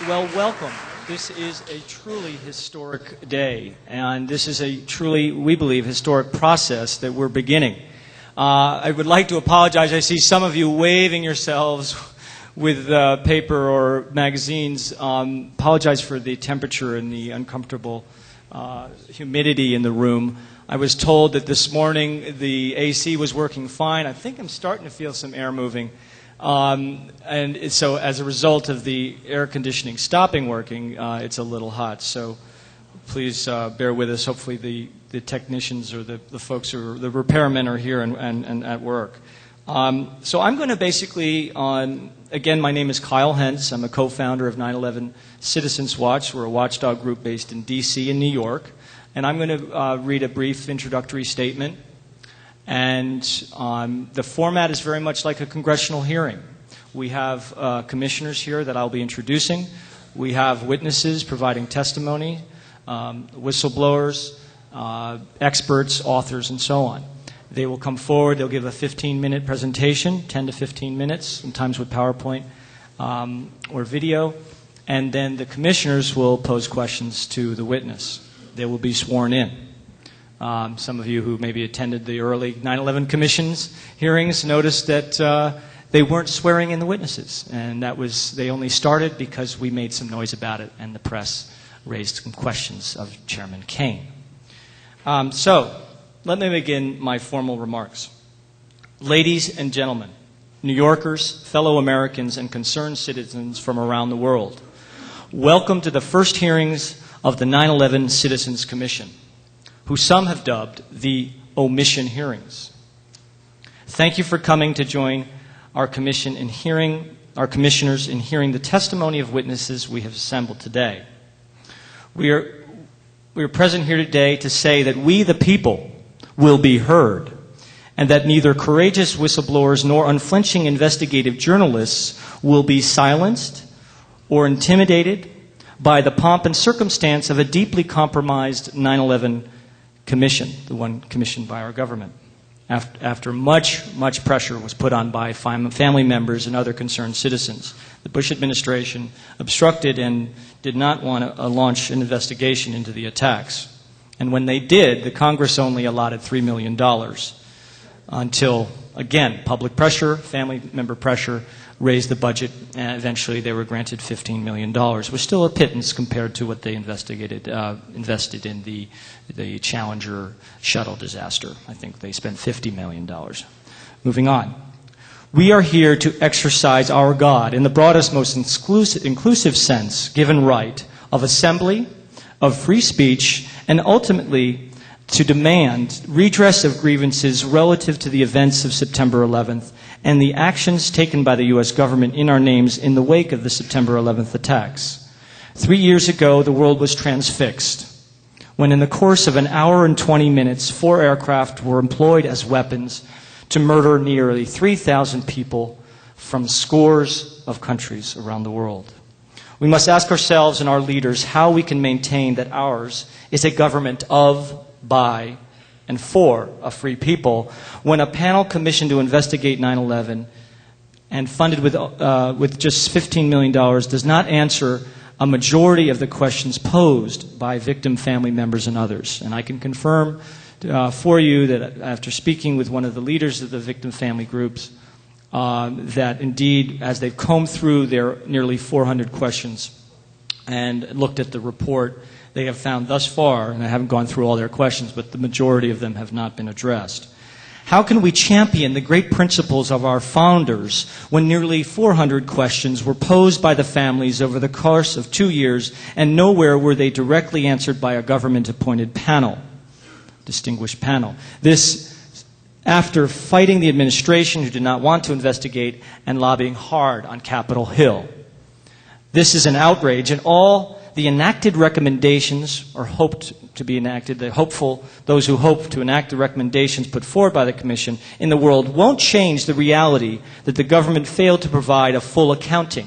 Well, welcome. This is a truly historic day, and this is a truly, we believe, historic process that we're beginning. I would like to apologize. I see some of you waving yourselves with paper or magazines. Apologize for the temperature and the uncomfortable humidity in the room. I was told that this morning the AC was working fine. I think I'm starting to feel some air moving. And so as a result of the air conditioning stopping working, it's a little hot. So please bear with us. Hopefully the technicians or the folks who are, the repairmen are here and at work. So I'm going to basically, again, my name is Kyle Hentz. I'm a co-founder of 9/11 Citizens Watch. We're a watchdog group based in D.C. and New York. And I'm going to read a brief introductory statement. And the format is very much like a congressional hearing. We have commissioners here that I'll be introducing. We have witnesses providing testimony, whistleblowers, experts, authors, and so on. They will come forward. They'll give a 15-minute presentation, 10 to 15 minutes, sometimes with PowerPoint or video. And then the commissioners will pose questions to the witness. They will be sworn in. Some of you who maybe attended the early 9/11 Commission's hearings noticed that they weren't swearing in the witnesses. And they only started because we made some noise about it and the press raised some questions of Chairman Kane. So let me begin my formal remarks. Ladies and gentlemen, New Yorkers, fellow Americans, and concerned citizens from around the world, welcome to the first hearings of the 9/11 Citizens Commission, who some have dubbed the Omission Hearings. Thank you for coming to join our commissioners in hearing the testimony of witnesses we have assembled today. We are present here today to say that we, the people, will be heard, and that neither courageous whistleblowers nor unflinching investigative journalists will be silenced or intimidated by the pomp and circumstance of a deeply compromised 9/11 commission, the one commissioned by our government, after much pressure was put on by family members and other concerned citizens. The Bush administration obstructed and did not want to launch an investigation into the attacks. And when they did, the Congress only allotted $3 million until, again, public pressure, family member pressure, raised the budget, and eventually they were granted $15 million. It was still a pittance compared to what they invested in the Challenger shuttle disaster. I think they spent $50 million. Moving on. We are here to exercise our God in the broadest, most inclusive sense, given right of assembly, of free speech, and ultimately to demand redress of grievances relative to the events of September 11th and the actions taken by the U.S. government in our names in the wake of the September 11th attacks. 3 years ago, the world was transfixed when in the course of an hour and 20 minutes, 4 aircraft were employed as weapons to murder nearly 3,000 people from scores of countries around the world. We must ask ourselves and our leaders how we can maintain that ours is a government of, by, and for a free people when a panel commissioned to investigate 9/11 and funded with just $15 million does not answer a majority of the questions posed by victim family members and others. And I can confirm for you that after speaking with one of the leaders of the victim family groups, that indeed, as they've combed through their nearly 400 questions and looked at the report, they have found thus far, and I haven't gone through all their questions, but the majority of them have not been addressed. How can we champion the great principles of our founders when nearly 400 questions were posed by the families over the course of 2 years and nowhere were they directly answered by a government-appointed panel, distinguished panel? This after fighting the administration who did not want to investigate and lobbying hard on Capitol Hill. This is an outrage, and all the enacted recommendations, or hoped to be enacted, those who hope to enact the recommendations put forward by the Commission in the world won't change the reality that the government failed to provide a full accounting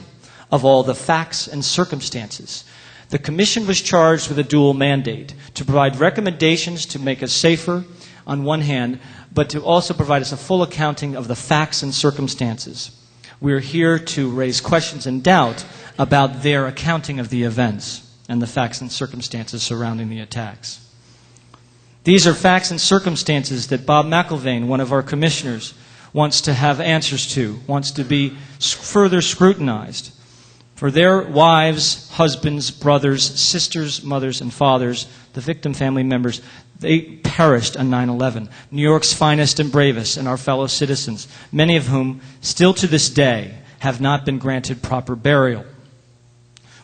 of all the facts and circumstances. The Commission was charged with a dual mandate, to provide recommendations to make us safer on one hand, but to also provide us a full accounting of the facts and circumstances. We're here to raise questions and doubt about their accounting of the events and the facts and circumstances surrounding the attacks. These are facts and circumstances that Bob McIlvaine, one of our commissioners, wants to have answers to, wants to be further scrutinized. For their wives, husbands, brothers, sisters, mothers, and fathers, the victim family members, they perished on 9/11. New York's finest and bravest and our fellow citizens, many of whom still to this day have not been granted proper burial.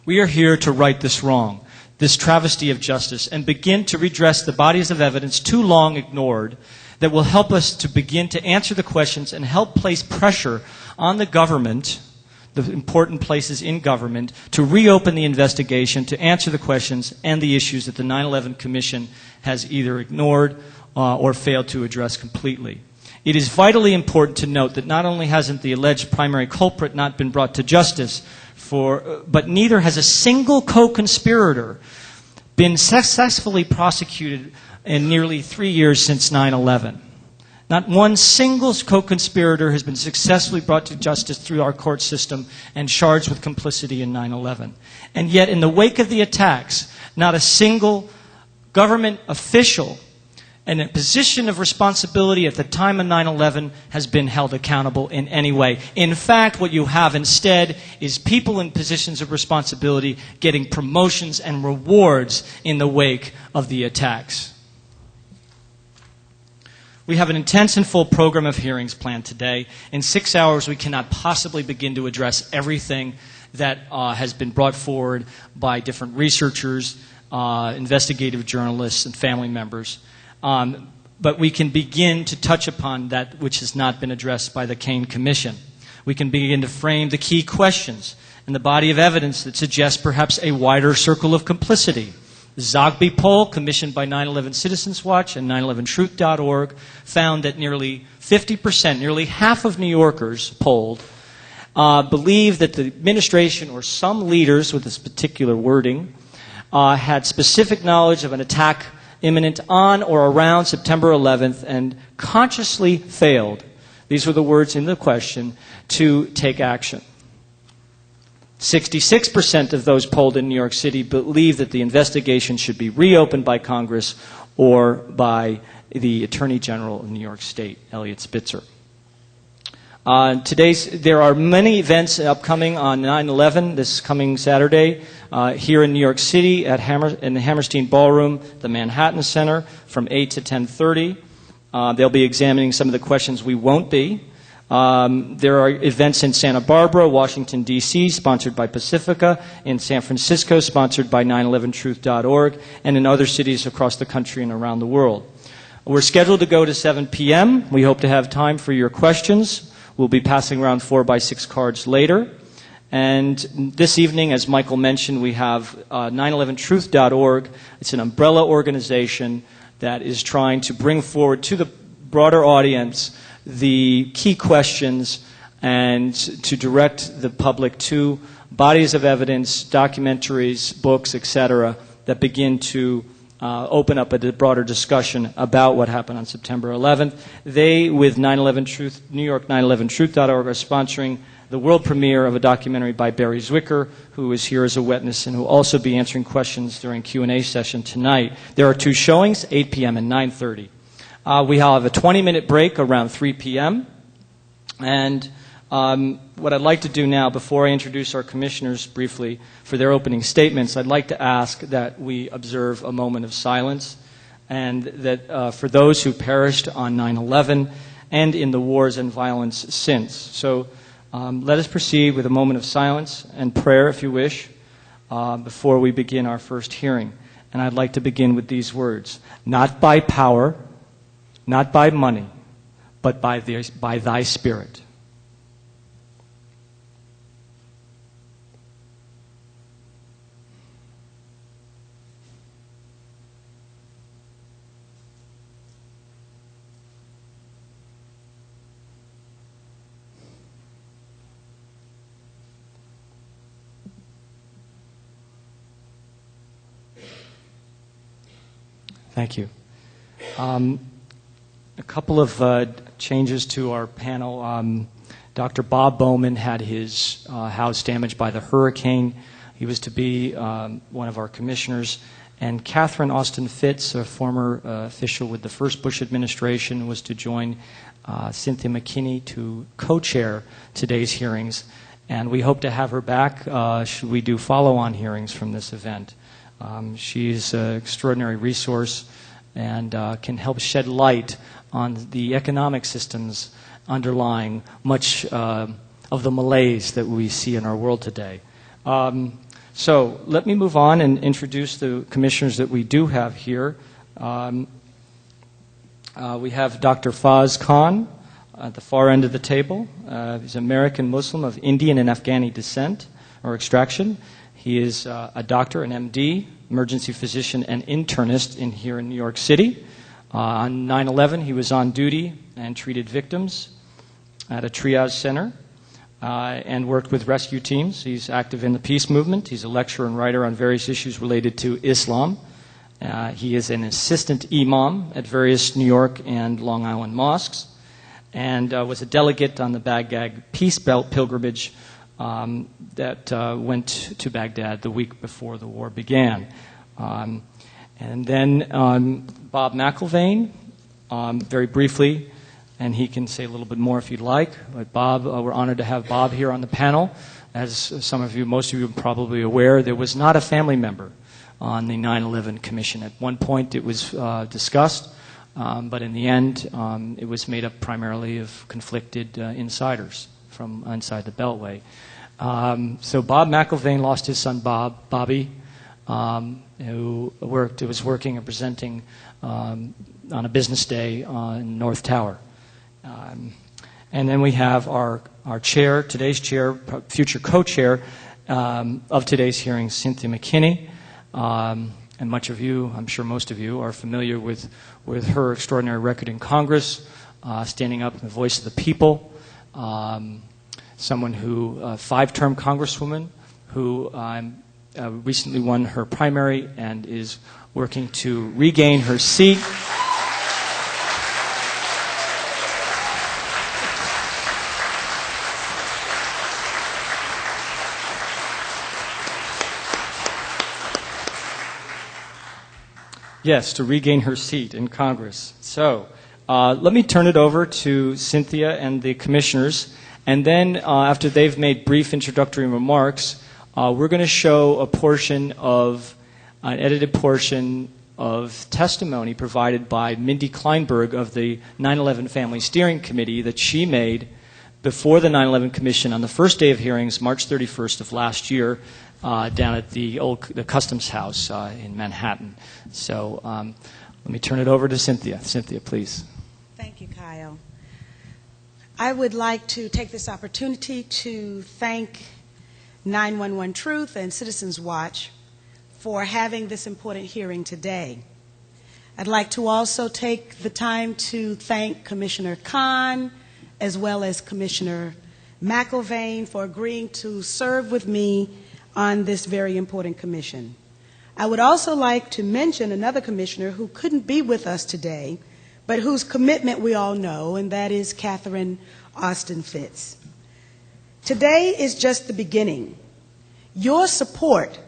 We are here to right this wrong, this travesty of justice, and begin to redress the bodies of evidence too long ignored that will help us to begin to answer the questions and help place pressure on the government, the important places in government, to reopen the investigation, to answer the questions and the issues that the 9/11 Commission has either ignored or failed to address completely. It is vitally important to note that not only hasn't the alleged primary culprit not been brought to justice, but neither has a single co-conspirator been successfully prosecuted in nearly 3 years since 9/11. Not one single co-conspirator has been successfully brought to justice through our court system and charged with complicity in 9/11. And yet, in the wake of the attacks, not a single government official in a position of responsibility at the time of 9/11 has been held accountable in any way. In fact, what you have instead is people in positions of responsibility getting promotions and rewards in the wake of the attacks. We have an intense and full program of hearings planned today. In 6 hours, we cannot possibly begin to address everything that has been brought forward by different researchers, investigative journalists, and family members. But we can begin to touch upon that which has not been addressed by the Kane Commission. We can begin to frame the key questions and the body of evidence that suggests perhaps a wider circle of complicity. The Zogby poll, commissioned by 9/11 Citizens Watch and 9/11truth.org, found that nearly 50%, nearly half of New Yorkers polled, believe that the administration or some leaders with this particular wording had specific knowledge of an attack imminent on or around September 11th and consciously failed, these were the words in the question, to take action. 66% of those polled in New York City believe that the investigation should be reopened by Congress or by the Attorney General of New York State, Eliot Spitzer. There are many events upcoming on 9/11 this coming Saturday here in New York City in the Hammerstein Ballroom, the Manhattan Center, from 8 to 10:30. They'll be examining some of the questions we won't be. There are events in Santa Barbara, Washington, D.C., sponsored by Pacifica, in San Francisco, sponsored by 911truth.org, and in other cities across the country and around the world. We're scheduled to go to 7 p.m. We hope to have time for your questions. We'll be passing around 4x6 cards later. And this evening, as Michael mentioned, we have 911truth.org. It's an umbrella organization that is trying to bring forward to the broader audience the key questions and to direct the public to bodies of evidence, documentaries, books, etc., that begin to open up a broader discussion about what happened on September 11th. They, with 9/11 Truth, New York 911truth.org, are sponsoring the world premiere of a documentary by Barry Zwicker, who is here as a witness and who will also be answering questions during Q&A session tonight. There are 2 showings, 8 p.m. and 9:30. We have a 20-minute break around 3 p.m. And what I'd like to do now, before I introduce our commissioners briefly for their opening statements, I'd like to ask that we observe a moment of silence and that for those who perished on 9/11 and in the wars and violence since. So let us proceed with a moment of silence and prayer, if you wish, before we begin our first hearing. And I'd like to begin with these words: not by power, not by money, but by thy Spirit. Thank you. A couple of changes to our panel. Dr. Bob Bowman had his house damaged by the hurricane. He was to be one of our commissioners. And Catherine Austin Fitz, a former official with the first Bush administration, was to join Cynthia McKinney to co-chair today's hearings. And we hope to have her back should we do follow-on hearings from this event. She's an extraordinary resource and can help shed light on the economic systems underlying much of the malaise that we see in our world today. So let me move on and introduce the commissioners that we do have here. We have Dr. Faz Khan at the far end of the table. He's an American Muslim of Indian and Afghani descent or extraction. He is a doctor, an MD, emergency physician, and internist here in New York City. On 9/11, he was on duty and treated victims at a triage center and worked with rescue teams. He's active in the peace movement. He's a lecturer and writer on various issues related to Islam. He is an assistant imam at various New York and Long Island mosques and was a delegate on the Baghdad Peace Belt pilgrimage that went to Baghdad the week before the war began. And then Bob McIlvaine, very briefly, and he can say a little bit more if you'd like. But Bob, we're honored to have Bob here on the panel. As some of you, most of you are probably aware, there was not a family member on the 9/11 Commission. At one point it was discussed, but in the end it was made up primarily of conflicted insiders from inside the Beltway. So Bob McIlvaine lost his son Bobby, who was working and presenting on a business day in North Tower. And then we have our chair, today's chair, future co-chair of today's hearing, Cynthia McKinney. And much of you, I'm sure most of you, are familiar with her extraordinary record in Congress, standing up in the voice of the people. Someone who, five-term congresswoman, who recently won her primary and is working to regain her seat. Yes, to regain her seat in Congress. So let me turn it over to Cynthia and the commissioners. And then after they've made brief introductory remarks, we're going to show a portion of, an edited portion of testimony provided by Mindy Kleinberg of the 9/11 Family Steering Committee that she made before the 9/11 Commission on the first day of hearings, March 31st of last year, down at the Customs House in Manhattan. So let me turn it over to Cynthia. Cynthia, please. Thank you, Kyle. I would like to take this opportunity to thank 911 Truth and Citizens Watch for having this important hearing today. I'd like to also take the time to thank Commissioner Khan as well as Commissioner McIlvaine for agreeing to serve with me on this very important commission. I would also like to mention another commissioner who couldn't be with us today, but whose commitment we all know, and that is Catherine Austin Fitz. Today is just the beginning. Your support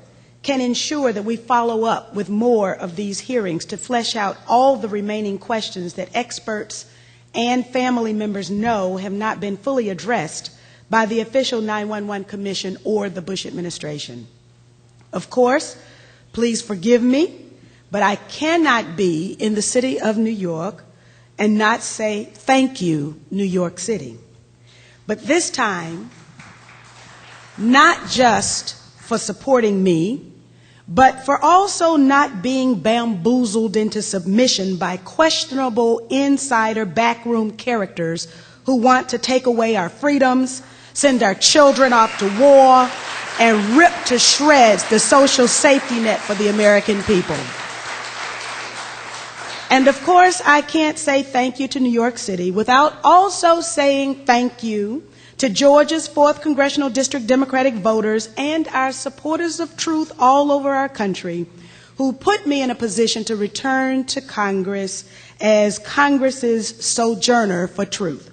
can ensure that we follow up with more of these hearings to flesh out all the remaining questions that experts and family members know have not been fully addressed by the official 911 Commission or the Bush administration. Of course, please forgive me, but I cannot be in the city of New York and not say thank you, New York City. But this time, not just for supporting me, but for also not being bamboozled into submission by questionable insider backroom characters who want to take away our freedoms, send our children off to war, and rip to shreds the social safety net for the American people. And of course, I can't say thank you to New York City without also saying thank you to Georgia's 4th Congressional District Democratic voters and our supporters of truth all over our country who put me in a position to return to Congress as Congress's sojourner for truth.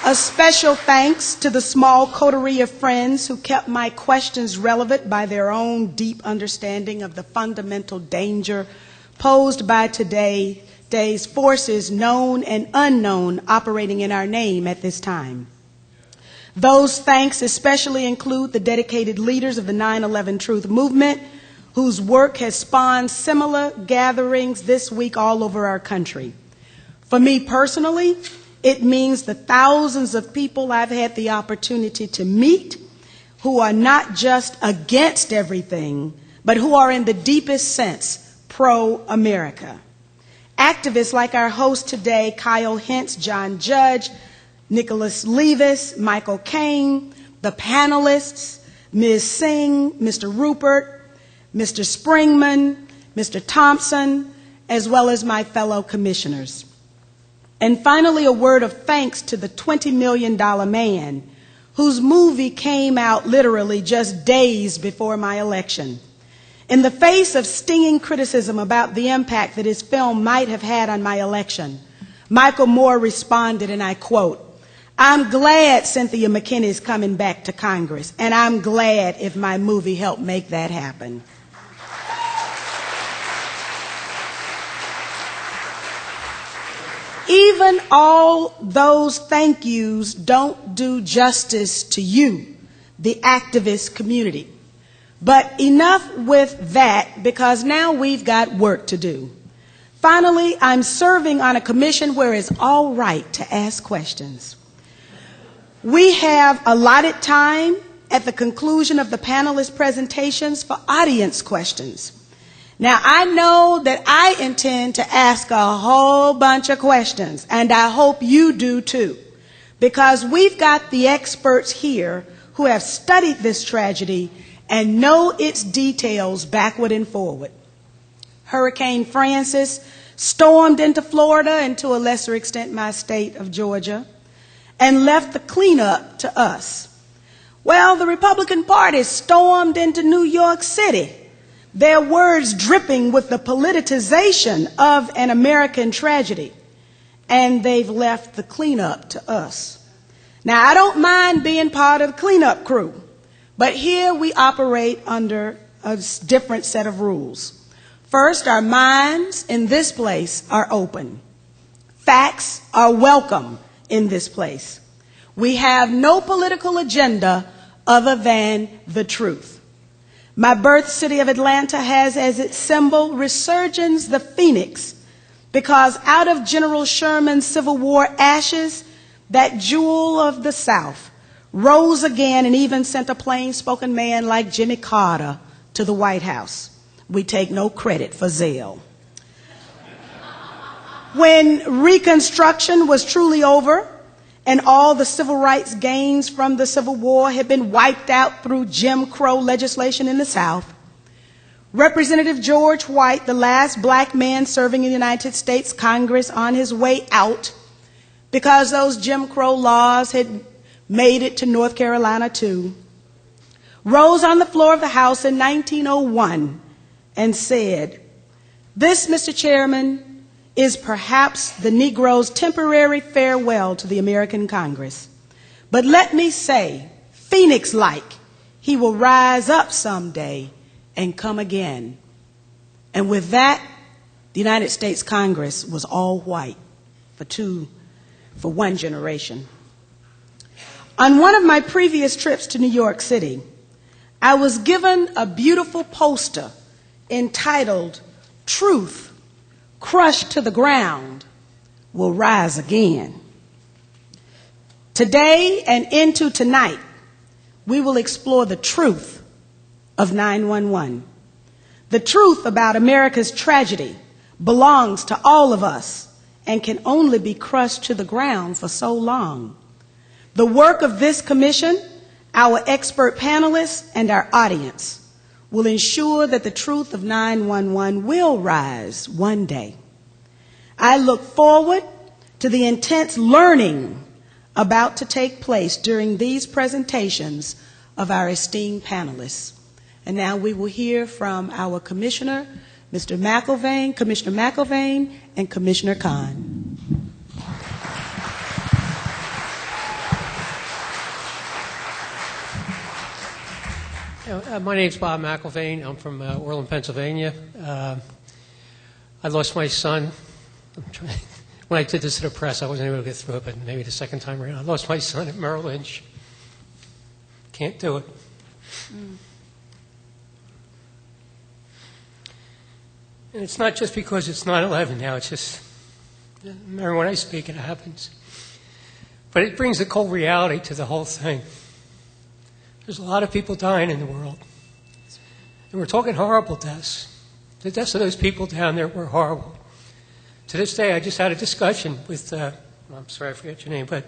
A special thanks to the small coterie of friends who kept my questions relevant by their own deep understanding of the fundamental danger posed by today's forces, known and unknown, operating in our name at this time. Those thanks especially include the dedicated leaders of the 9/11 Truth Movement, whose work has spawned similar gatherings this week all over our country. For me personally, it means the thousands of people I've had the opportunity to meet who are not just against everything, but who are in the deepest sense pro-America. Activists like our host today, Kyle Hintz, John Judge, Nicholas Levis, Michael Caine, the panelists, Ms. Singh, Mr. Rupert, Mr. Springman, Mr. Thompson, as well as my fellow commissioners. And finally, a word of thanks to the $20 million man whose movie came out literally just days before my election. In the face of stinging criticism about the impact that his film might have had on my election, Michael Moore responded, and I quote, "I'm glad Cynthia McKinney is coming back to Congress, and I'm glad if my movie helped make that happen." Even all those thank yous don't do justice to you, the activist community. But enough with that, because now we've got work to do. Finally, I'm serving on a commission where it's all right to ask questions. We have allotted time at the conclusion of the panelist presentations for audience questions. Now, I know that I intend to ask a whole bunch of questions, and I hope you do too, because we've got the experts here who have studied this tragedy and know its details backward and forward. Hurricane Francis stormed into Florida and to a lesser extent my state of Georgia and left the cleanup to us. Well, the Republican Party stormed into New York City, their words dripping with the politicization of an American tragedy, and they've left the cleanup to us. Now, I don't mind being part of the cleanup crew, but here we operate under a different set of rules. First, our minds in this place are open. Facts are welcome in this place. We have no political agenda other than the truth. My birth city of Atlanta has as its symbol Resurgence the Phoenix, because out of General Sherman's Civil War ashes, that jewel of the South rose again and even sent a plain-spoken man like Jimmy Carter to the White House. We take no credit for zeal. When Reconstruction was truly over and all the civil rights gains from the Civil War had been wiped out through Jim Crow legislation in the South, Representative George White, the last black man serving in the United States Congress on his way out, because those Jim Crow laws had made it to North Carolina too, rose on the floor of the House in 1901 and said, "This, Mr. Chairman, is perhaps the Negro's temporary farewell to the American Congress. But let me say, Phoenix-like, he will rise up someday and come again." And with that, the United States Congress was all white for one generation. On one of my previous trips to New York City, I was given a beautiful poster entitled, "Truth crushed to the ground will rise again." Today and into tonight, we will explore the truth of 9/11. The truth about America's tragedy belongs to all of us and can only be crushed to the ground for so long. The work of this commission, our expert panelists, and our audience will ensure that the truth of 9/11 will rise one day. I look forward to the intense learning about to take place during these presentations of our esteemed panelists. And now we will hear from our Commissioner, Mr. McIlvaine, Commissioner McIlvaine, and Commissioner Khan. My name's Bob McIlvain. I'm from Orland, Pennsylvania. I lost my son. When I did this to the press, I wasn't able to get through it, but maybe the second time around. I lost my son at Merrill Lynch. Can't do it. And it's not just because it's 9/11 now. It's just, remember when I speak, it happens. But it brings the cold reality to the whole thing. There's a lot of people dying in the world. And we're talking horrible deaths. The deaths of those people down there were horrible. To this day, I just had a discussion with, I'm sorry, I forget your name, but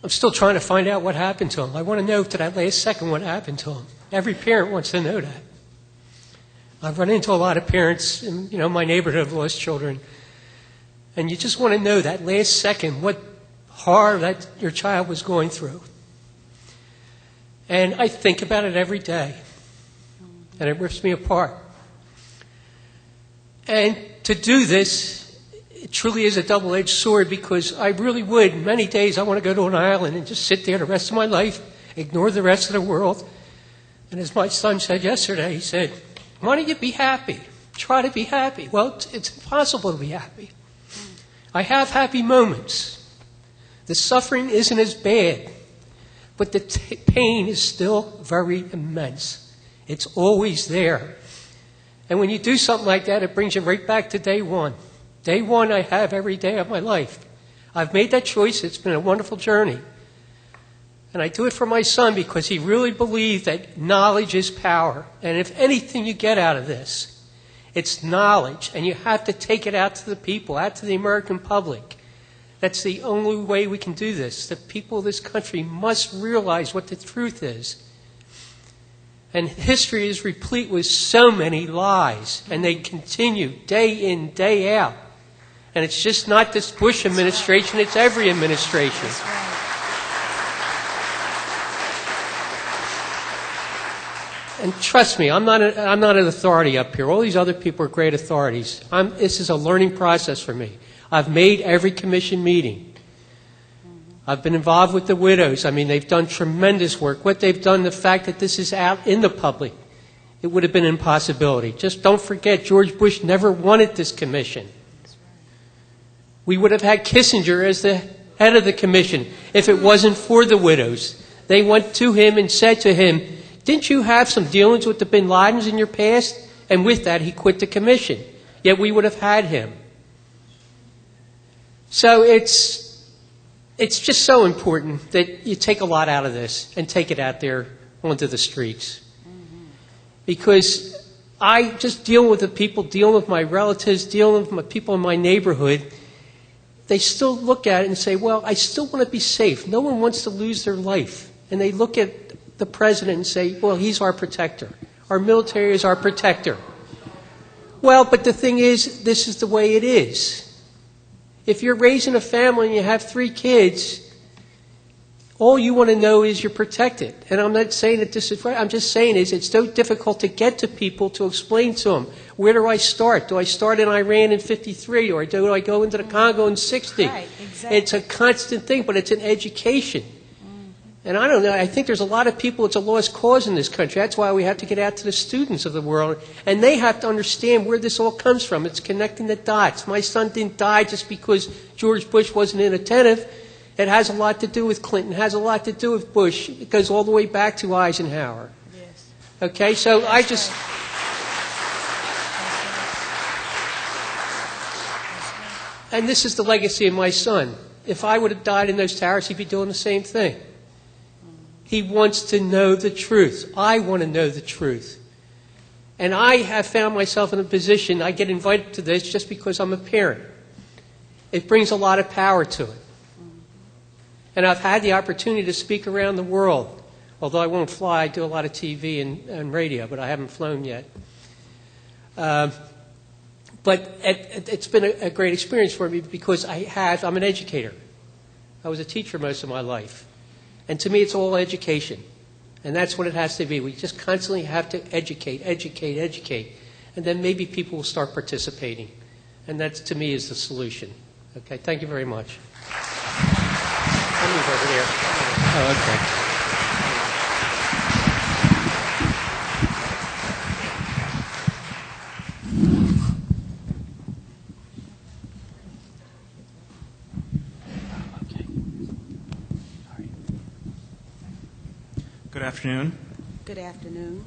I'm still trying to find out what happened to him. I want to know to that last second what happened to him. Every parent wants to know that. I've run into a lot of parents in my neighborhood have lost children. And you just want to know that last second what horror that your child was going through. And I think about it every day. And it rips me apart. And to do this, it truly is a double-edged sword because I really would, many days, I want to go to an island and just sit there the rest of my life, ignore the rest of the world. And as my son said yesterday, he said, why don't you be happy? Try to be happy. Well, it's impossible to be happy. I have happy moments. The suffering isn't as bad. But the pain is still very immense. It's always there. And when you do something like that, it brings you right back to day one. Day one I have every day of my life. I've made that choice. It's been a wonderful journey. And I do it for my son because he really believed that knowledge is power. And if anything you get out of this, it's knowledge. And you have to take it out to the people, out to the American public. That's the only way we can do this. The people of this country must realize what the truth is. And history is replete with so many lies, and they continue day in, day out. And it's just not this Bush administration, it's every administration. And trust me, I'm not an authority up here. All these other people are great authorities. This is a learning process for me. I've made every commission meeting. I've been involved with the widows. I mean, they've done tremendous work. What they've done, the fact that this is out in the public, it would have been an impossibility. Just don't forget, George Bush never wanted this commission. We would have had Kissinger as the head of the commission if it wasn't for the widows. They went to him and said to him, didn't you have some dealings with the bin Ladens in your past? And with that, he quit the commission. Yet we would have had him. So it's just so important that you take a lot out of this and take it out there onto the streets. Because I just deal with the people, dealing with my relatives, dealing with my people in my neighborhood. They still look at it and say, well, I still want to be safe. No one wants to lose their life. And they look at the president and say, well, he's our protector. Our military is our protector. Well, but the thing is, this is the way it is. If you're raising a family and you have 3 kids, all you want to know is you're protected. And I'm not saying that this is right. I'm just saying it's so difficult to get to people to explain to them, where do I start? Do I start in Iran in 53 or do I go into the Congo in 60? Right, exactly. It's a constant thing, but it's an education. And I don't know, I think there's a lot of people, it's a lost cause in this country. That's why we have to get out to the students of the world. And they have to understand where this all comes from. It's connecting the dots. My son didn't die just because George Bush wasn't inattentive. It has a lot to do with Clinton. It has a lot to do with Bush. It goes all the way back to Eisenhower. Yes. Okay, so I just... And this is the legacy of my son. If I would have died in those towers, he'd be doing the same thing. He wants to know the truth. I want to know the truth. And I have found myself in a position, I get invited to this just because I'm a parent. It brings a lot of power to it. And I've had the opportunity to speak around the world. Although I won't fly, I do a lot of TV and radio, but I haven't flown yet. But it's been a great experience for me because I'm an educator. I was a teacher most of my life. And to me, it's all education. And that's what it has to be. We just constantly have to educate. And then maybe people will start participating. And that, to me, is the solution. Okay, thank you very much. I'll move over there. Oh, okay. afternoon. Good afternoon.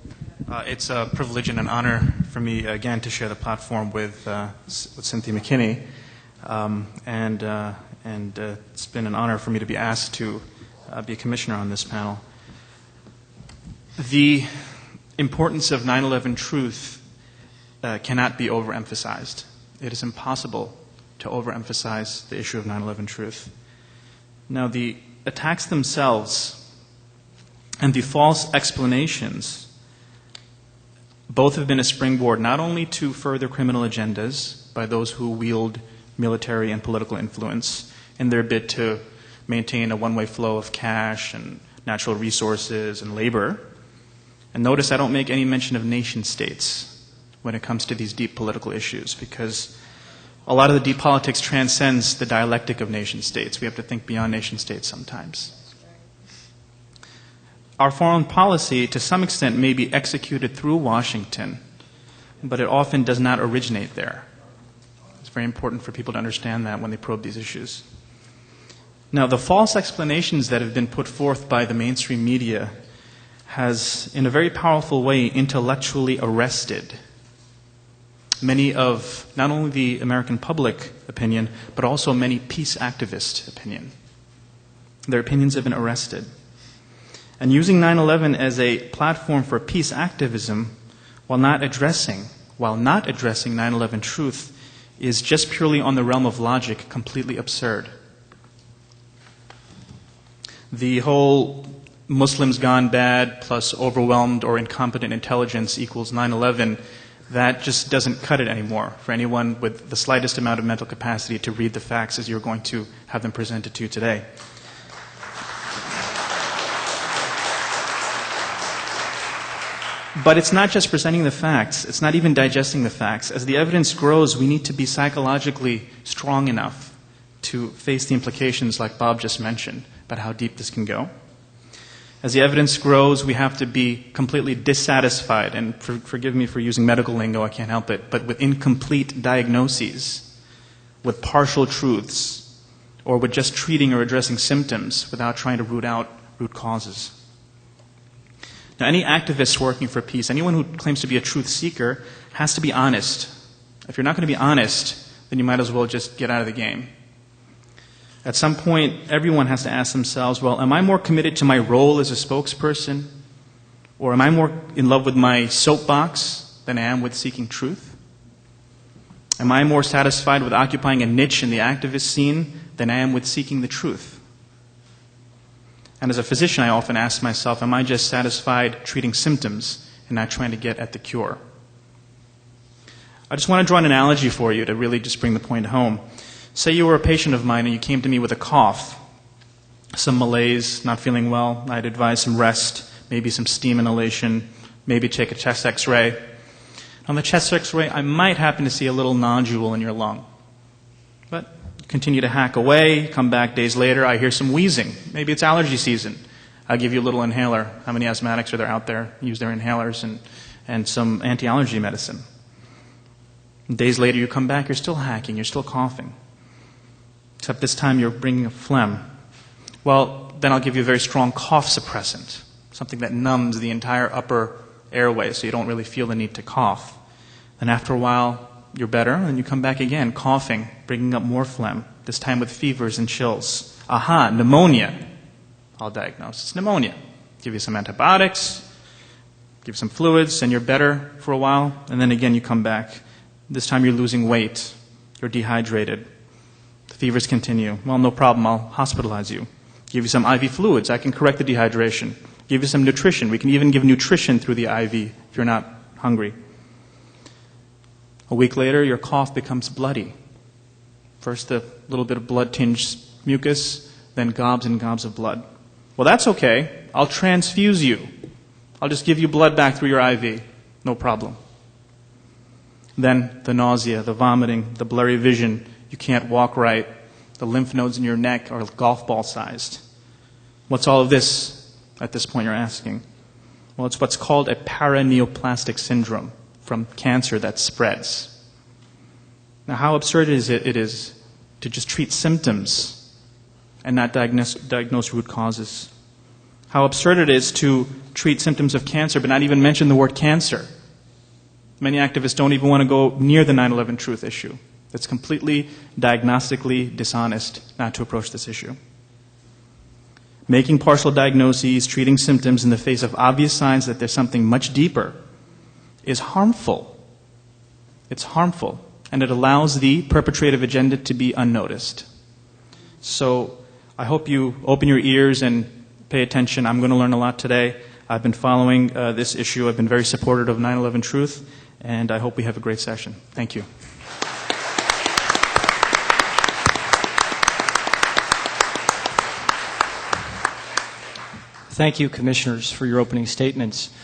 It's a privilege and an honor for me again to share the platform with Cynthia McKinney, and it's been an honor for me to be asked to be a commissioner on this panel. The importance of 9/11 truth cannot be overemphasized. It is impossible to overemphasize the issue of 9/11 truth. Now, the attacks themselves and the false explanations both have been a springboard not only to further criminal agendas by those who wield military and political influence in their bid to maintain a one-way flow of cash and natural resources and labor. And notice I don't make any mention of nation states when it comes to these deep political issues, because a lot of the deep politics transcends the dialectic of nation states. We have to think beyond nation states sometimes. Our foreign policy, to some extent, may be executed through Washington, but it often does not originate there. It's very important for people to understand that when they probe these issues. Now, the false explanations that have been put forth by the mainstream media has, in a very powerful way, intellectually arrested many of not only the American public opinion, but also many peace activist opinion. Their opinions have been arrested. And using 9/11 as a platform for peace activism while not addressing 9/11 truth is just purely on the realm of logic, completely absurd. The whole Muslims gone bad plus overwhelmed or incompetent intelligence equals 9/11, that just doesn't cut it anymore for anyone with the slightest amount of mental capacity to read the facts as you're going to have them presented to you today. But it's not just presenting the facts. It's not even digesting the facts. As the evidence grows, we need to be psychologically strong enough to face the implications like Bob just mentioned about how deep this can go. As the evidence grows, we have to be completely dissatisfied, and forgive me for using medical lingo, I can't help it, but with incomplete diagnoses, with partial truths, or with just treating or addressing symptoms without trying to root out root causes. Now, any activist working for peace, anyone who claims to be a truth seeker, has to be honest. If you're not going to be honest, then you might as well just get out of the game. At some point, everyone has to ask themselves, well, am I more committed to my role as a spokesperson, or am I more in love with my soapbox than I am with seeking truth? Am I more satisfied with occupying a niche in the activist scene than I am with seeking the truth? And as a physician, I often ask myself, am I just satisfied treating symptoms and not trying to get at the cure? I just want to draw an analogy for you to really just bring the point home. Say you were a patient of mine and you came to me with a cough, some malaise, not feeling well. I'd advise some rest, maybe some steam inhalation, maybe take a chest x-ray. On the chest x-ray, I might happen to see a little nodule in your lung. But continue to hack away, come back days later, I hear some wheezing. Maybe it's allergy season. I'll give you a little inhaler. How many asthmatics are there out there? Use their inhalers and some anti-allergy medicine. Days later, you come back, you're still hacking, you're still coughing. Except this time you're bringing a phlegm. Well, then I'll give you a very strong cough suppressant, something that numbs the entire upper airway so you don't really feel the need to cough. Then after a while, you're better, and you come back again, coughing, bringing up more phlegm, this time with fevers and chills. Aha, pneumonia. I'll diagnose. It's pneumonia. Give you some antibiotics, give you some fluids, and you're better for a while, and then again you come back. This time you're losing weight, you're dehydrated. The fevers continue. Well, no problem, I'll hospitalize you. Give you some IV fluids, I can correct the dehydration. Give you some nutrition. We can even give nutrition through the IV if you're not hungry. A week later, your cough becomes bloody. First a little bit of blood-tinged mucus, then gobs and gobs of blood. Well, that's okay. I'll transfuse you. I'll just give you blood back through your IV. No problem. Then the nausea, the vomiting, the blurry vision. You can't walk right. The lymph nodes in your neck are golf ball sized. What's all of this at this point, you're asking? Well, it's what's called a paraneoplastic syndrome from cancer that spreads. Now, how absurd it is to just treat symptoms and not diagnose root causes. How absurd it is to treat symptoms of cancer but not even mention the word cancer. Many activists don't even want to go near the 9/11 truth issue. It's completely diagnostically dishonest not to approach this issue. Making partial diagnoses, treating symptoms in the face of obvious signs that there's something much deeper is harmful. It's harmful, and it allows the perpetrative agenda to be unnoticed. So I hope you open your ears and pay attention. I'm going to learn a lot today. I've been following this issue. I've been very supportive of 9/11 Truth, and I hope we have a great session. Thank you. Thank you, Commissioners, for your opening statements.